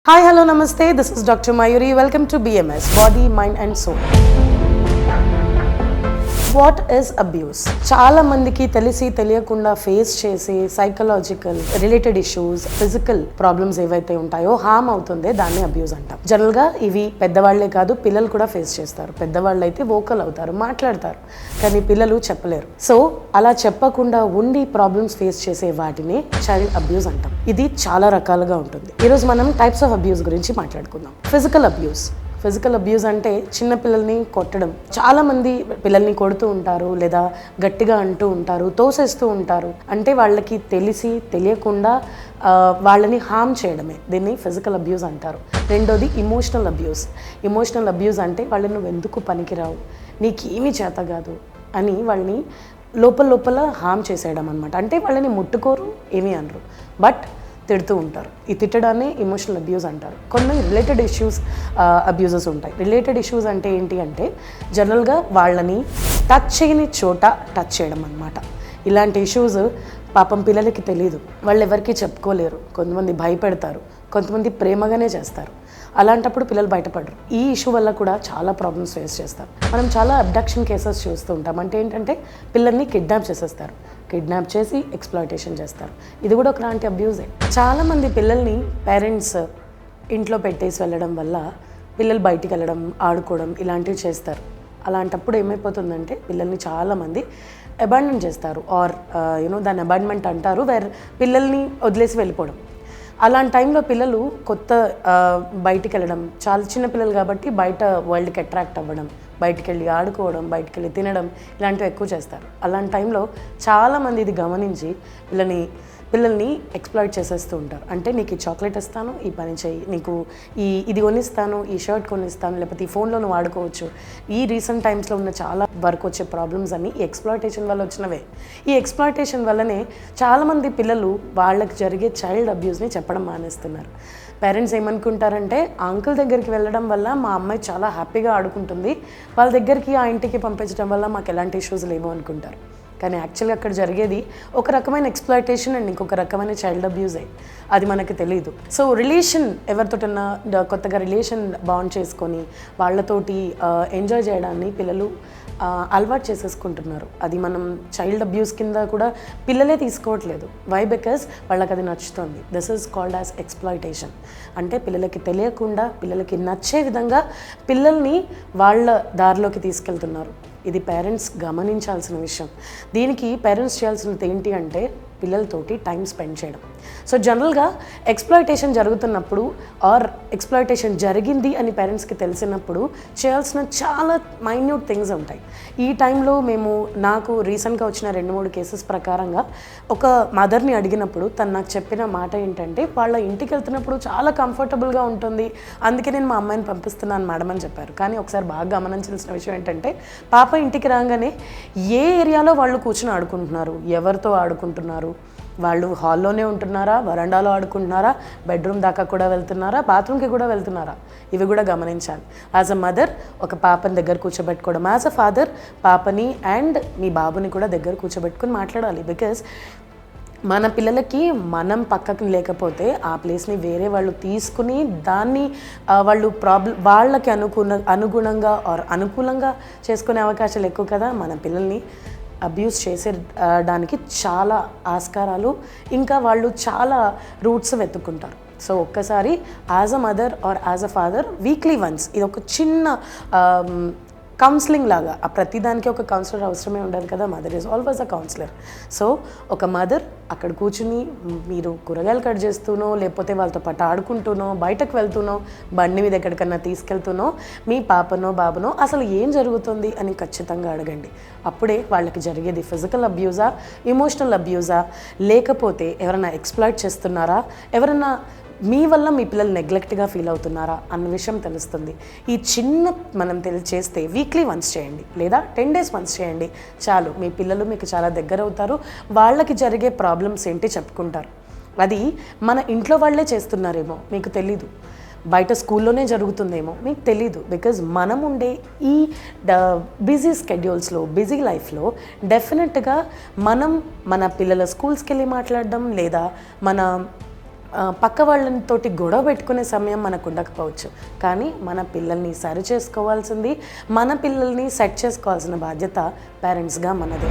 Hi, hello, namaste. This is Dr. Mayuri. Welcome to BMS, Body, Mind and Soul. What is abuse? చాలా మందికి తెలిసి తెలియకుండా face చేసే psychological related issues, physical problems ఏవైతే ఉంటాయో harm అవుతుందే దాన్ని అబ్యూస్ అంటాం. జనరల్ గా ఇవి పెద్దవాళ్లే కాదు, పిల్లలు కూడా ఫేస్ చేస్తారు. పెద్దవాళ్ళు అయితే వోకల్ అవుతారు, మాట్లాడతారు, కానీ పిల్లలు చెప్పలేరు. సో అలా చెప్పకుండా ఉండి ప్రాబ్లమ్స్ ఫేస్ చేసే వాటిని చైల్డ్ అబ్యూస్ అంటాం. ఇది చాలా రకాలుగా ఉంటుంది. ఈరోజు మనం టైప్స్ ఆఫ్ అబ్యూస్ గురించి మాట్లాడుకుందాం. ఫిజికల్ అబ్యూస్ అంటే చిన్న పిల్లల్ని కొట్టడం. చాలా మంది పిల్లల్ని కొడుతూ ఉంటారు, లేదా గట్టిగా అంటూ ఉంటారు, తోసేస్తూ ఉంటారు. అంటే వాళ్ళకి తెలిసి తెలియకుండా వాళ్ళని హార్మ్ చేయడమే, దీన్ని ఫిజికల్ అబ్యూస్ అంటారు. రెండోది ఇమోషనల్ అబ్యూస్ అంటే వాళ్ళని నువ్వు ఎందుకు పనికిరావు, నీకేమీ చేత కాదు అని వాళ్ళని లోపల హార్మ్ చేసేయడం అనమాట. అంటే వాళ్ళని ముట్టుకోరు, ఏమీ అనరు, బట్ తిడుతూ ఉంటారు. ఈ తిట్టడాన్ని ఇమోషనల్ అబ్యూస్ అంటారు. కొన్ని రిలేటెడ్ ఇష్యూస్ అబ్యూజెస్ ఉంటాయి. రిలేటెడ్ ఇష్యూస్ అంటే ఏంటి అంటే జనరల్గా వాళ్ళని టచ్ చేయని చోట టచ్ చేయడం అనమాట. ఇలాంటి ఇష్యూస్ పాపం పిల్లలకి తెలియదు, వాళ్ళు ఎవరికి చెప్పుకోలేరు. కొంతమంది భయపెడతారు, కొంతమంది ప్రేమగానే చేస్తారు. అలాంటప్పుడు పిల్లలు బయటపడరు. ఈ ఇష్యూ వల్ల కూడా చాలా ప్రాబ్లమ్స్ ఫేస్ చేస్తారు. మనం చాలా అబ్డక్షన్ కేసెస్ చూస్తూ ఉంటాం. అంటే ఏంటంటే పిల్లల్ని కిడ్నాప్ చేసేస్తారు, కిడ్నాప్ చేసి ఎక్స్‌ప్లాయిటేషన్ చేస్తారు. ఇది కూడా ఒకలాంటి అబ్యూజే. చాలామంది పిల్లల్ని పేరెంట్స్ ఇంట్లో పెట్టేసి వెళ్ళడం వల్ల పిల్లలు బయటికి వెళ్ళడం, ఆడుకోవడం ఇలాంటివి చేస్తారు. అలాంటప్పుడు ఏమైపోతుందంటే పిల్లల్ని చాలామంది అబాండన్ చేస్తారు, ఆర్ దాన్ని అబాండన్మెంట్ అంటారు, వేర్ పిల్లల్ని వదిలేసి వెళ్ళిపోవడం. అలాంటి టైంలో పిల్లలు బయటికి వెళ్ళడం, చాలా చిన్న పిల్లలు కాబట్టి బయట వరల్డ్కి అట్రాక్ట్ అవ్వడం, బయటికి వెళ్ళి ఆడుకోవడం, బయటికి వెళ్ళి తినడం ఇలాంటివి ఎక్కువ చేస్తారు. అలాంటి టైంలో చాలామంది ఇది గమనించి పిల్లల్ని ఎక్స్‌ప్లాయిట్ చేసేస్తూ ఉంటారు. అంటే నీకు ఈ చాక్లెట్ ఇస్తాను, ఈ పని చేయి, నీకు ఇది కొనిస్తాను, ఈ షర్ట్ కొనిస్తాను, లేకపోతే ఈ ఫోన్లో నువ్వు వాడుకోవచ్చు. ఈ రీసెంట్ టైమ్స్లో ఉన్న చాలా వరకు వచ్చే ప్రాబ్లమ్స్ అన్నీ ఈ ఎక్స్‌ప్లాయిటేషన్ వల్ల వచ్చినవే. ఈ ఎక్స్‌ప్లాయిటేషన్ వల్లనే చాలామంది పిల్లలు వాళ్ళకి జరిగే చైల్డ్ అబ్యూస్ని చెప్పడం మానేస్తున్నారు. పేరెంట్స్ ఏమనుకుంటారంటే అంకుల్ దగ్గరికి వెళ్ళడం వల్ల మా అమ్మాయి చాలా హ్యాపీగా ఆడుకుంటుంది, వాళ్ళ దగ్గరికి ఆ ఇంటికి పంపించడం వల్ల మాకు ఎలాంటి ఇష్యూస్ లేవు అనుకుంటారు. కానీ యాక్చువల్గా అక్కడ జరిగేది ఒక రకమైన ఎక్స్‌ప్లాయిటేషన్ అండ్ ఇంకొక రకమైన చైల్డ్ అబ్యూజే, అది మనకు తెలియదు. సో రిలేషన్ ఎవరితోటన్నా కొత్తగా రిలేషన్ బాండ్ చేసుకొని వాళ్ళతోటి ఎంజాయ్ చేయడాన్ని పిల్లలు అలవాటు చేసేసుకుంటున్నారు. అది మనం చైల్డ్ అబ్యూస్ కింద కూడా పిల్లలే తీసుకోవట్లేదు. వై? బికాస్ వాళ్ళకి అది నచ్చుతుంది. This is called as exploitation. అంటే పిల్లలకి తెలియకుండా, పిల్లలకి నచ్చే విధంగా పిల్లల్ని వాళ్ళ దారిలోకి తీసుకెళ్తున్నారు. ఇది పేరెంట్స్ గమనించాల్సిన విషయం. దీనికి పేరెంట్స్ చేయాల్సినది ఏంటి అంటే పిల్లలతోటి టైం స్పెండ్ చేయడం. సో జనరల్గా ఎక్స్‌ప్లాయిటేషన్ జరుగుతున్నప్పుడు ఆర్ ఎక్స్‌ప్లాయిటేషన్ జరిగింది అని పేరెంట్స్కి తెలిసినప్పుడు చేయాల్సిన చాలా మైన్యూట్ థింగ్స్ ఉంటాయి. ఈ టైంలో నాకు రీసెంట్గా వచ్చిన 2-3 కేసెస్ ప్రకారంగా ఒక మదర్ని అడిగినప్పుడు తను నాకు చెప్పిన మాట ఏంటంటే వాళ్ళ ఇంటికి వెళ్తున్నప్పుడు చాలా కంఫర్టబుల్గా ఉంటుంది, అందుకే నేను మా అమ్మాయిని పంపిస్తున్నాను మేడం అని చెప్పారు. కానీ ఒకసారి బాగా గమనించాల్సిన విషయం ఏంటంటే పాప ఇంటికి రాగానే ఏ ఏరియాలో వాళ్ళు కూర్చొని ఆడుకుంటున్నారు, ఎవరితో ఆడుకుంటున్నారు, వాళ్ళు హాల్లోనే ఉంటున్నారా, వరండాలో ఆడుకుంటున్నారా, బెడ్రూమ్ దాకా కూడా వెళ్తున్నారా, బాత్రూమ్కి కూడా వెళ్తున్నారా, ఇవి కూడా గమనించాలి. యాజ్ అ మదర్ ఒక పాపని దగ్గర కూర్చోబెట్టుకోవడం, యాజ్ అ ఫాదర్ పాపని అండ్ మీ బాబుని కూడా దగ్గర కూర్చోబెట్టుకొని మాట్లాడాలి. బికాజ్ మన పిల్లలకి మనం పక్కకి లేకపోతే ఆ ప్లేస్ని వేరే వాళ్ళు తీసుకుని దాన్ని వాళ్ళు వాళ్ళకి అనుగుణంగా ఆర్ అనుకూలంగా చేసుకునే అవకాశాలు ఎక్కువ కదా. మన పిల్లల్ని అబ్యూస్ చేసేడానికి చాలా ఆస్కారాలు, ఇంకా వాళ్ళు చాలా రూట్స్ వెతుక్కుంటారు. సో ఒక్కసారి as a mother are as a father weekly once ఇది ఒక చిన్న కౌన్సిలింగ్ లాగా, ఆ ప్రతిదానికి ఒక కౌన్సిలర్ అవసరమే ఉండదు కదా. Mother is always a counsellor. So ఒక మదర్ అక్కడ కూర్చుని మీరు కూరగాయలు కట్ చేస్తూనో, లేకపోతే వాళ్ళతో పాటు ఆడుకుంటూనో, బయటకు వెళ్తూనో, బండి మీద ఎక్కడికన్నా తీసుకెళ్తూనో మీ పాపనో బాబునో అసలు ఏం జరుగుతుంది అని ఖచ్చితంగా అడగండి. అప్పుడే వాళ్ళకి జరిగేది ఫిజికల్ అబ్యూజా, ఎమోషనల్ అబ్యూజా, లేకపోతే ఎవరైనా ఎక్స్‌ప్లాయిట్ చేస్తున్నారా, ఎవరైనా మీ వల్ల మీ పిల్లలు నెగ్లెక్ట్గా ఫీల్ అవుతున్నారా అన్న విషయం తెలుస్తుంది. ఈ చిన్న మనం చేస్తే వీక్లీ వన్స్ చేయండి, లేదా 10 days వన్స్ చేయండి చాలు. మీ పిల్లలు మీకు చాలా దగ్గర అవుతారు, వాళ్ళకి జరిగే ప్రాబ్లమ్స్ ఏంటి చెప్పుకుంటారు. అది మన ఇంట్లో వాళ్ళే చేస్తున్నారేమో మీకు తెలీదు, బయట స్కూల్లోనే జరుగుతుందేమో మీకు తెలీదు. బికాజ్ మనం ఉండే ఈ బిజీ స్కెడ్యూల్స్లో, బిజీ లైఫ్లో డెఫినెట్గా మనం మన పిల్లల స్కూల్స్కి వెళ్ళి మాట్లాడడం, లేదా మన పక్క వాళ్ళతోటి గొడవ పెట్టుకునే సమయం మనకు ఉండకపోవచ్చు, కానీ మన పిల్లల్ని సరి చేసుకోవాల్సింది, మన పిల్లల్ని సెట్ చేసుకోవాల్సిన బాధ్యత పేరెంట్స్గా మనదే.